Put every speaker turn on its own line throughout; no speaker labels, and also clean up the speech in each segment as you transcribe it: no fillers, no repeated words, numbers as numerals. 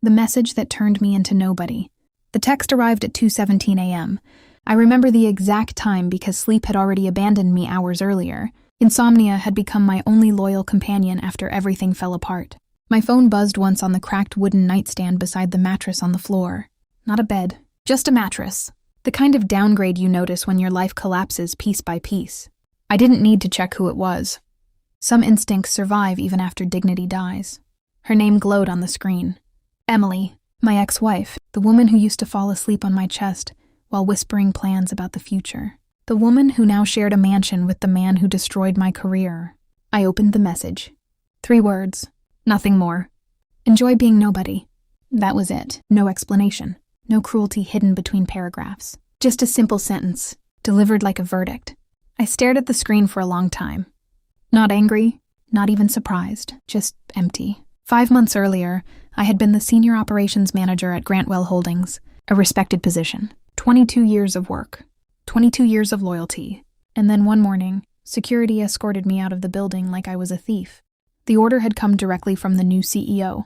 The message that turned me into nobody. The text arrived at 2:17 a.m. I remember the exact time because sleep had already abandoned me hours earlier. Insomnia had become my only loyal companion after everything fell apart. My phone buzzed once on the cracked wooden nightstand beside the mattress on the floor. Not a bed, just a mattress. The kind of downgrade you notice when your life collapses piece by piece. I didn't need to check who it was. Some instincts survive even after dignity dies. Her name glowed on the screen. Emily, my ex-wife, the woman who used to fall asleep on my chest while whispering plans about the future. The woman who now shared a mansion with the man who destroyed my career. I opened the message. 3 words. Nothing more. Enjoy being nobody. That was it. No explanation. No cruelty hidden between paragraphs. Just a simple sentence, delivered like a verdict. I stared at the screen for a long time. Not angry, not even surprised, just empty. 5 months earlier, I had been the senior operations manager at Grantwell Holdings, a respected position. 22 years of work, 22 years of loyalty. And then one morning, security escorted me out of the building like I was a thief. The order had come directly from the new CEO,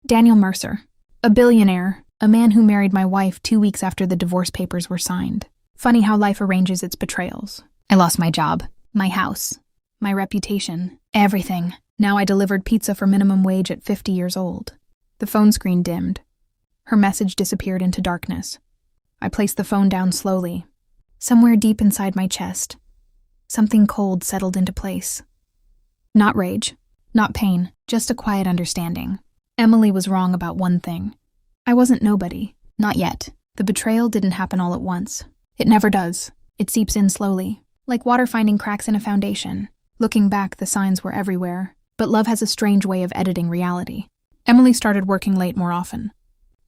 Daniel Mercer, a billionaire, a man who married my wife 2 weeks after the divorce papers were signed. Funny how life arranges its betrayals. I lost my job, my house, my reputation, everything. Now I delivered pizza for minimum wage at 50 years old. The phone screen dimmed. Her message disappeared into darkness. I placed the phone down slowly. Somewhere deep inside my chest, something cold settled into place. Not rage, not pain, just a quiet understanding. Emily was wrong about one thing. I wasn't nobody. Not yet. The betrayal didn't happen all at once. It never does. It seeps in slowly, like water finding cracks in a foundation. Looking back, the signs were everywhere. But love has a strange way of editing reality. Emily started working late more often.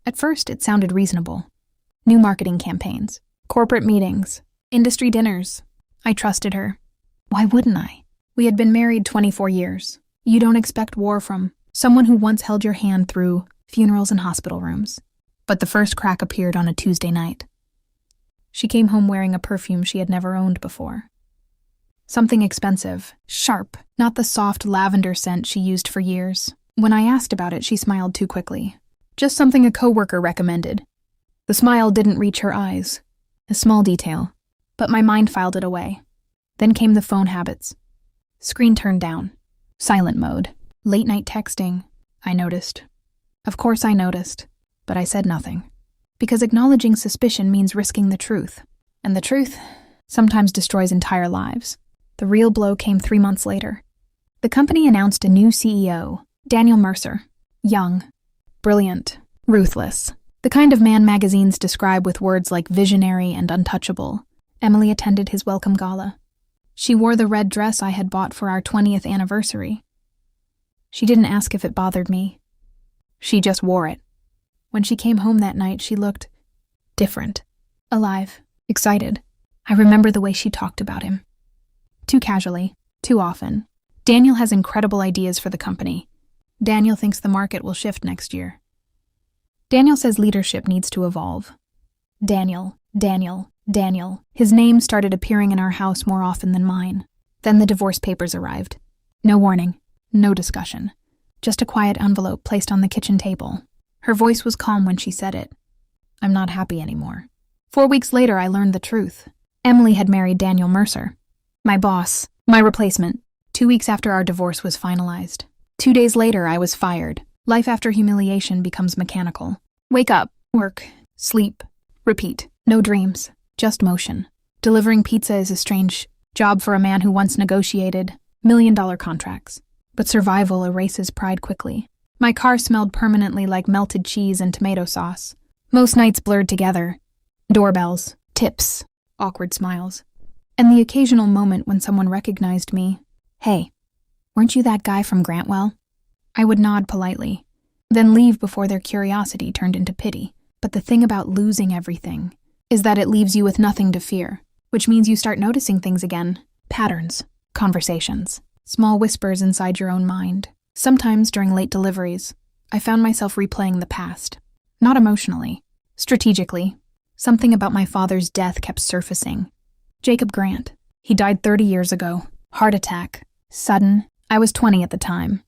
At first, it sounded reasonable. New marketing campaigns, corporate meetings, industry dinners. I trusted her. Why wouldn't I? We had been married 24 years. You don't expect war from someone who once held your hand through funerals and hospital rooms. But the first crack appeared on a Tuesday night. She came home wearing a perfume she had never owned before. Something expensive, sharp, not the soft lavender scent she used for years. When I asked about it, she smiled too quickly. Just something a coworker recommended. The smile didn't reach her eyes. A small detail, but my mind filed it away. Then came the phone habits. Screen turned down. Silent mode. Late night texting. I noticed. Of course I noticed, but I said nothing. Because acknowledging suspicion means risking the truth. And the truth sometimes destroys entire lives. The real blow came 3 months later. The company announced a new CEO, Daniel Mercer. Young, brilliant, ruthless. The kind of man magazines describe with words like visionary and untouchable. Emily attended his welcome gala. She wore the red dress I had bought for our 20th anniversary. She didn't ask if it bothered me. She just wore it. When she came home that night, she looked different, alive, excited. I remember the way she talked about him. Too casually, too often. Daniel has incredible ideas for the company. Daniel thinks the market will shift next year. Daniel says leadership needs to evolve. Daniel. His name started appearing in our house more often than mine. Then the divorce papers arrived. No warning, no discussion. Just a quiet envelope placed on the kitchen table. Her voice was calm when she said it. I'm not happy anymore. 4 weeks later, I learned the truth. Emily had married Daniel Mercer. My boss, my replacement. 2 weeks after our divorce was finalized. 2 days later, I was fired. Life after humiliation becomes mechanical. Wake up, work, sleep, repeat. No dreams, just motion. Delivering pizza is a strange job for a man who once negotiated million-dollar contracts. But survival erases pride quickly. My car smelled permanently like melted cheese and tomato sauce. Most nights blurred together. Doorbells, tips, awkward smiles. And the occasional moment when someone recognized me. Hey, weren't you that guy from Grantwell? I would nod politely, then leave before their curiosity turned into pity. But the thing about losing everything is that it leaves you with nothing to fear, which means you start noticing things again. Patterns, conversations, small whispers inside your own mind. Sometimes during late deliveries, I found myself replaying the past. Not emotionally, strategically. Something about my father's death kept surfacing. Jacob Grant. He died 30 years ago. Heart attack. Sudden. I was 20 at the time.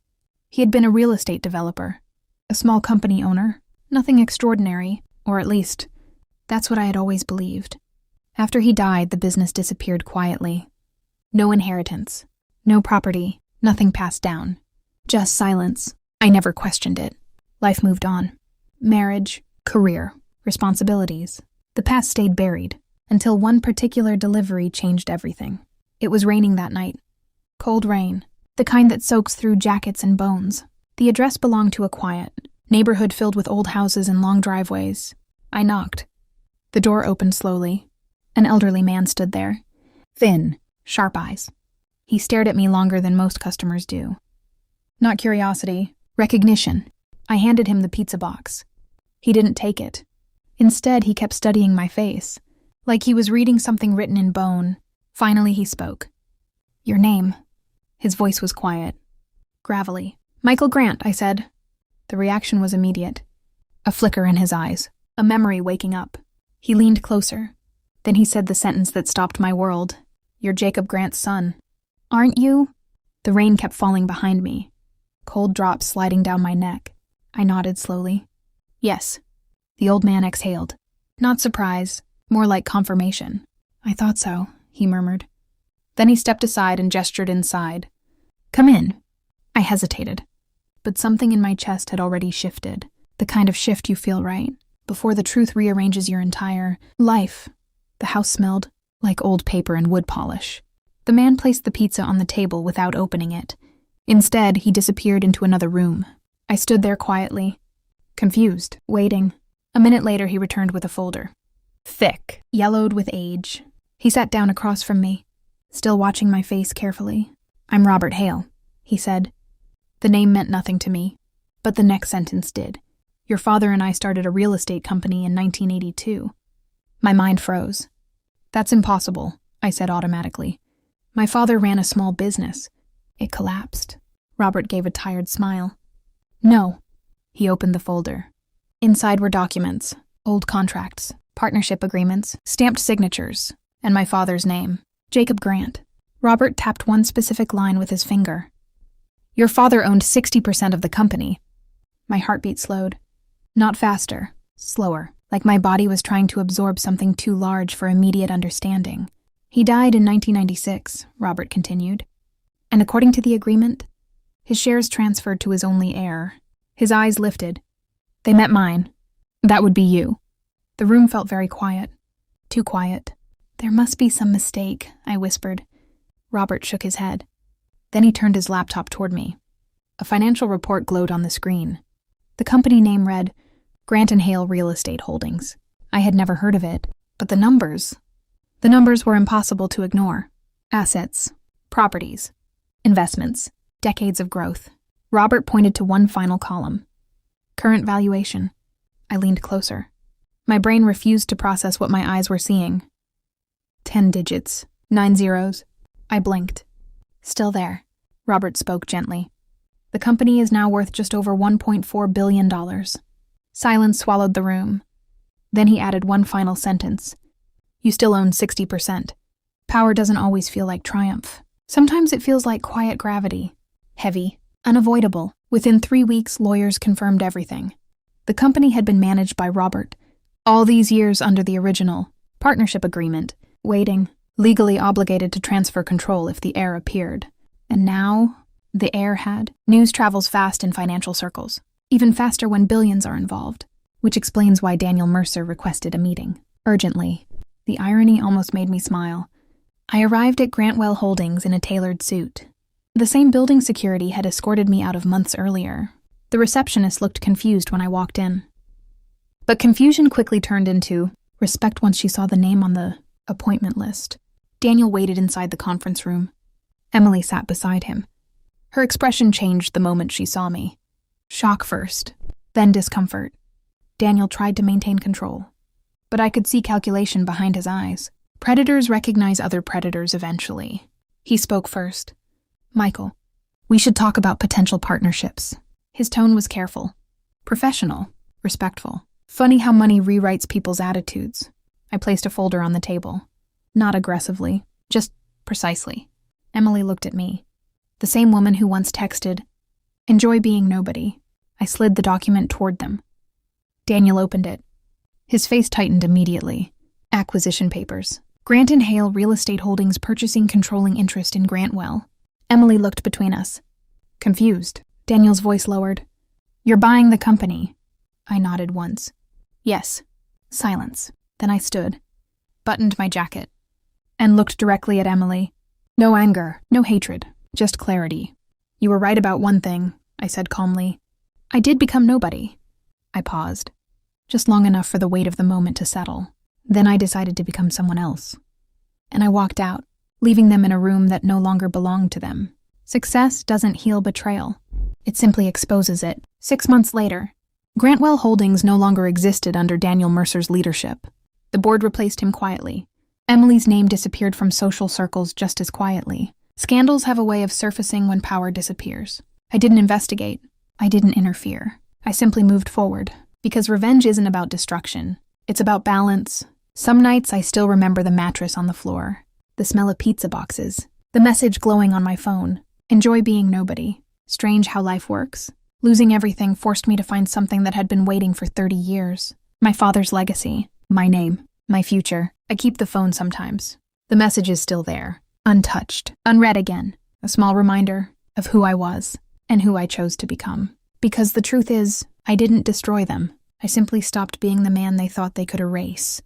He had been a real estate developer, a small company owner, Nothing extraordinary, or at least, that's what I had always believed. After he died, the business disappeared quietly. No inheritance, no property, nothing passed down. Just silence. I never questioned it. Life moved on. Marriage, career, responsibilities. The past stayed buried, until one particular delivery changed everything. It was raining that night. Cold rain, the kind that soaks through jackets and bones. The address belonged to a quiet neighborhood filled with old houses and long driveways. I knocked. The door opened slowly. An elderly man stood there. Thin, sharp eyes. He stared at me longer than most customers do. Not curiosity, recognition. I handed him the pizza box. He didn't take it. Instead, he kept studying my face, like he was reading something written in bone. Finally, he spoke. Your name. His voice was quiet, gravelly. Michael Grant, I said. The reaction was immediate. A flicker in his eyes, a memory waking up. He leaned closer. Then he said the sentence that stopped my world. You're Jacob Grant's son. Aren't you? The rain kept falling behind me, cold drops sliding down my neck. I nodded slowly. Yes. The old man exhaled. Not surprise, more like confirmation. I thought so, he murmured. Then he stepped aside and gestured inside. Come in. I hesitated. But something in my chest had already shifted, the kind of shift you feel right before the truth rearranges your entire life. The house smelled like old paper and wood polish. The man placed the pizza on the table without opening it. Instead, he disappeared into another room. I stood there quietly, confused, waiting. A minute later, he returned with a folder. Thick, yellowed with age. He sat down across from me, still watching my face carefully. I'm Robert Hale, he said. The name meant nothing to me, but the next sentence did. Your father and I started a real estate company in 1982. My mind froze. That's impossible, I said automatically. My father ran a small business. It collapsed. Robert gave a tired smile. No. He opened the folder. Inside were documents, old contracts, partnership agreements, stamped signatures, and my father's name, Jacob Grant. Robert tapped one specific line with his finger. Your father owned 60% of the company. My heartbeat slowed. Not faster, slower, like my body was trying to absorb something too large for immediate understanding. He died in 1996, Robert continued. And according to the agreement, his shares transferred to his only heir. His eyes lifted. They met mine. That would be you. The room felt very quiet. Too quiet. There must be some mistake, I whispered. Robert shook his head. Then he turned his laptop toward me. A financial report glowed on the screen. The company name read, Grant and Hale Real Estate Holdings. I had never heard of it, but the numbers were impossible to ignore. Assets, properties, investments, decades of growth. Robert pointed to one final column. Current valuation. I leaned closer. My brain refused to process what my eyes were seeing. 10 digits, 9 zeros. I blinked. Still there. Robert spoke gently. The company is now worth just over $1.4 billion. Silence swallowed the room. Then he added one final sentence. You still own 60%. Power doesn't always feel like triumph. Sometimes it feels like quiet gravity. Heavy, unavoidable. Within 3 weeks, lawyers confirmed everything. The company had been managed by Robert. All these years under the original partnership agreement, waiting, legally obligated to transfer control if the heir appeared. And now, the heir had. News travels fast in financial circles, even faster when billions are involved, which explains why Daniel Mercer requested a meeting. Urgently. The irony almost made me smile. I arrived at Grantwell Holdings in a tailored suit. The same building security had escorted me out of months earlier. The receptionist looked confused when I walked in. But confusion quickly turned into respect once she saw the name on the appointment list. Daniel waited inside the conference room. Emily sat beside him. Her expression changed the moment she saw me. Shock first, then discomfort. Daniel tried to maintain control, but I could see calculation behind his eyes. Predators recognize other predators eventually. He spoke first. Michael, we should talk about potential partnerships. His tone was careful, professional, respectful. Funny how money rewrites people's attitudes. I placed a folder on the table. Not aggressively, just precisely. Emily looked at me. The same woman who once texted, "Enjoy being nobody." I slid the document toward them. Daniel opened it. His face tightened immediately. Acquisition papers. Grant and Hale Real Estate Holdings purchasing controlling interest in Grantwell. Emily looked between us. Confused. Daniel's voice lowered. You're buying the company. I nodded once. Yes. Silence. Then I stood, buttoned my jacket, and looked directly at Emily. No anger, no hatred, just clarity. You were right about one thing, I said calmly. I did become nobody. I paused, just long enough for the weight of the moment to settle. Then I decided to become someone else. And I walked out, leaving them in a room that no longer belonged to them. Success doesn't heal betrayal. It simply exposes it. 6 months later, Grantwell Holdings no longer existed under Daniel Mercer's leadership. The board replaced him quietly. Emily's name disappeared from social circles just as quietly. Scandals have a way of surfacing when power disappears. I didn't investigate. I didn't interfere. I simply moved forward. Because revenge isn't about destruction. It's about balance. Some nights I still remember the mattress on the floor, the smell of pizza boxes, the message glowing on my phone. Enjoy being nobody. Strange how life works. Losing everything forced me to find something that had been waiting for 30 years. My father's legacy. My name. My future. I keep the phone sometimes. The message is still there. Untouched. Unread again. A small reminder of who I was and who I chose to become. Because the truth is, I didn't destroy them. I simply stopped being the man they thought they could erase.